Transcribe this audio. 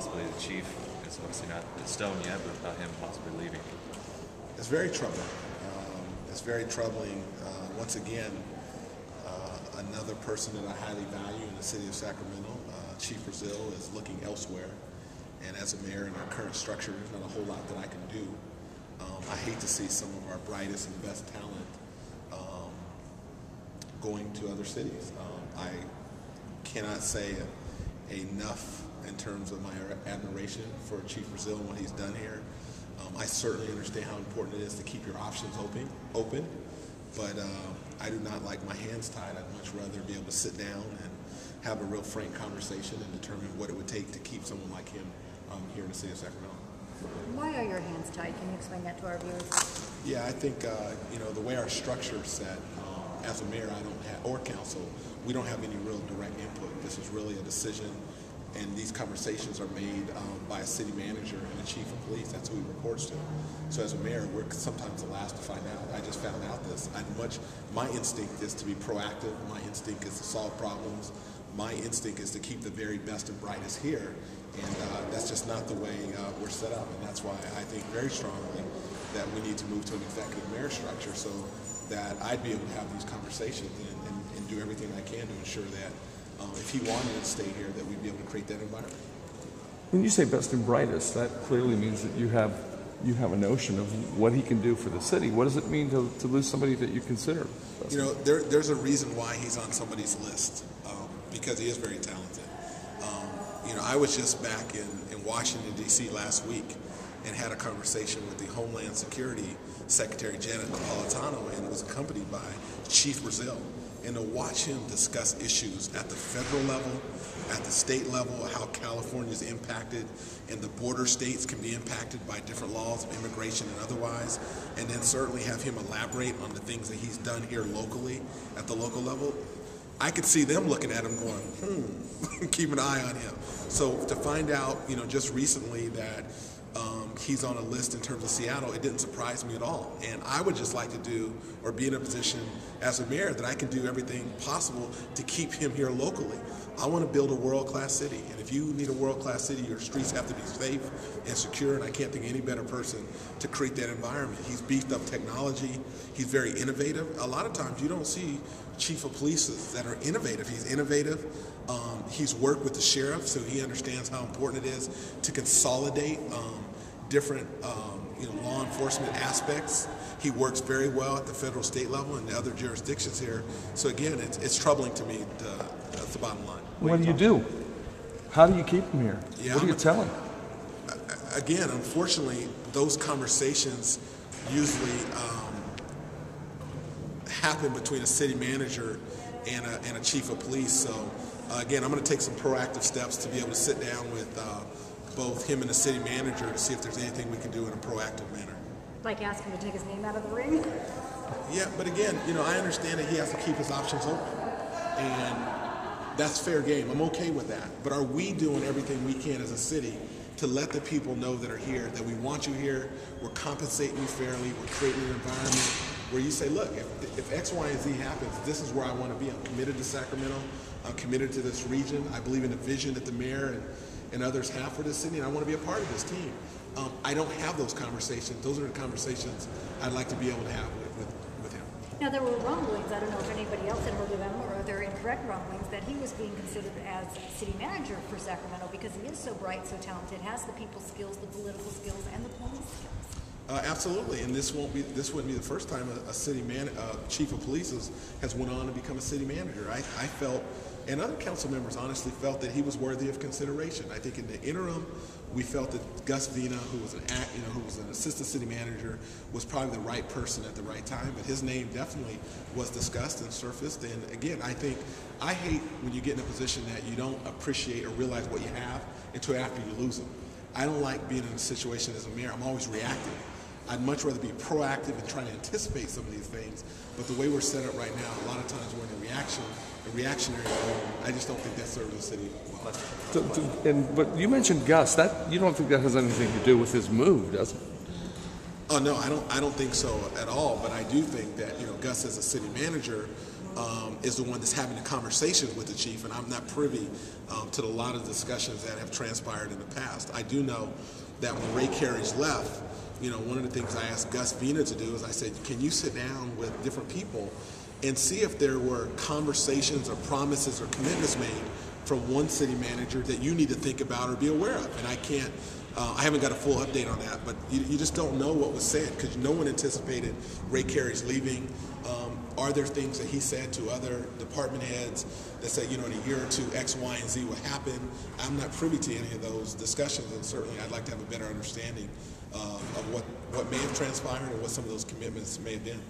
possibility of the chief, it's obviously not in stone yet, but about him possibly leaving? It's very troubling. It's very troubling. Once again, another person that I highly value in the city of Sacramento, Chief Brazil, is looking elsewhere. And as a mayor in our current structure, there's not a whole lot that I can do. I hate to see some of our brightest and best talent going to other cities. I cannot say enough in terms of my admiration for Chief Brazil and what he's done here. I certainly understand how important it is to keep your options open, but I do not like my hands tied. I'd much rather be able to sit down and have a real frank conversation and determine what it would take to keep someone like him here in the city of Sacramento. Why are your hands tied? Can you explain that to our viewers? Yeah, I think the way our structure is set, as a mayor, I don't have, or council, we don't have any real direct input. This is really a decision, and these conversations are made by a city manager and a chief of police. That's who he reports to. So as a mayor, we're sometimes the last to find out. I just found out this. My instinct is to be proactive. My instinct is to solve problems. My instinct is to keep the very best and brightest here, and that's just not the way we're set up, and that's why I think very strongly that we need to move to an executive mayor structure so that I'd be able to have these conversations and do everything I can to ensure that if he wanted to stay here, that we'd be able to create that environment. When you say best and brightest, that clearly means that you have a notion of what he can do for the city. What does it mean to lose somebody that you consider best? You know, there's a reason why he's on somebody's list, because he is very talented. I was just back in Washington, D.C. last week and had a conversation with the Homeland Security Secretary, Janet Napolitano, and was accompanied by Chief Brazil. And to watch him discuss issues at the federal level, at the state level, how California is impacted, and the border states can be impacted by different laws of immigration and otherwise, and then certainly have him elaborate on the things that he's done here locally, at the local level, I could see them looking at him going, keep an eye on him. So to find out, just recently that he's on a list in terms of Seattle, it didn't surprise me at all. And I would just like to do, or be in a position as a mayor that I can do everything possible to keep him here locally. I want to build a world-class city, and if you need a world-class city, your streets have to be safe and secure, and I can't think of any better person to create that environment. He's beefed up technology. He's very innovative. A lot of times you don't see chief of police that are innovative. He's innovative. He's worked with the sheriff, so he understands how important it is to consolidate different law enforcement aspects. He works very well at the federal, state level and the other jurisdictions here. So again, it's troubling to me. That's the bottom line. What do you do? How do you keep him here? Yeah, what do you tell him? Again, unfortunately, those conversations usually happen between a city manager and a chief of police. So again, I'm going to take some proactive steps to be able to sit down with both him and the city manager to see if there's anything we can do in a proactive manner. Like ask him to take his name out of the ring? Yeah, but again, I understand that he has to keep his options open, and that's fair game. I'm okay with that. But are we doing everything we can as a city to let the people know that are here that we want you here, we're compensating you fairly, we're creating an environment where you say, look, if X, Y, and Z happens, this is where I want to be. I'm committed to Sacramento. I'm committed to this region. I believe in the vision that the mayor and others have for this city, and I want to be a part of this team. I don't have those conversations. Those are the conversations I'd like to be able to have with him. Now, there were rumblings, I don't know if anybody else had heard of them, or they're incorrect rumblings, that he was being considered as city manager for Sacramento because he is so bright, so talented, has the people skills, the political skills, and the police skills. Absolutely, and this wouldn't be the first time a chief of police has went on to become a city manager. I felt, and other council members honestly felt, that he was worthy of consideration. I think in the interim, we felt that Gus Vina, who was an assistant city manager, was probably the right person at the right time. But his name definitely was discussed and surfaced. And again, I hate when you get in a position that you don't appreciate or realize what you have until after you lose them. I don't like being in a situation as a mayor. I'm always reactive. I'd much rather be proactive and try to anticipate some of these things. But the way we're set up right now, a lot of times we're in a reactionary mode. I just don't think that serves the city well. But you mentioned Gus. You don't think that has anything to do with his move, does it? Oh no, I don't think so at all. But I do think that Gus as a city manager is the one that's having the conversations with the chief, and I'm not privy to a lot of discussions that have transpired in the past. I do know that when Ray Carey's left, one of the things I asked Gus Vina to do is I said, can you sit down with different people and see if there were conversations or promises or commitments made from one city manager that you need to think about or be aware of. And I haven't got a full update on that, but you just don't know what was said because no one anticipated Ray Carey's leaving. Are there things that he said to other department heads that said, in a year or two, X, Y, and Z will happen? I'm not privy to any of those discussions, and certainly I'd like to have a better understanding of what may have transpired and what some of those commitments may have been.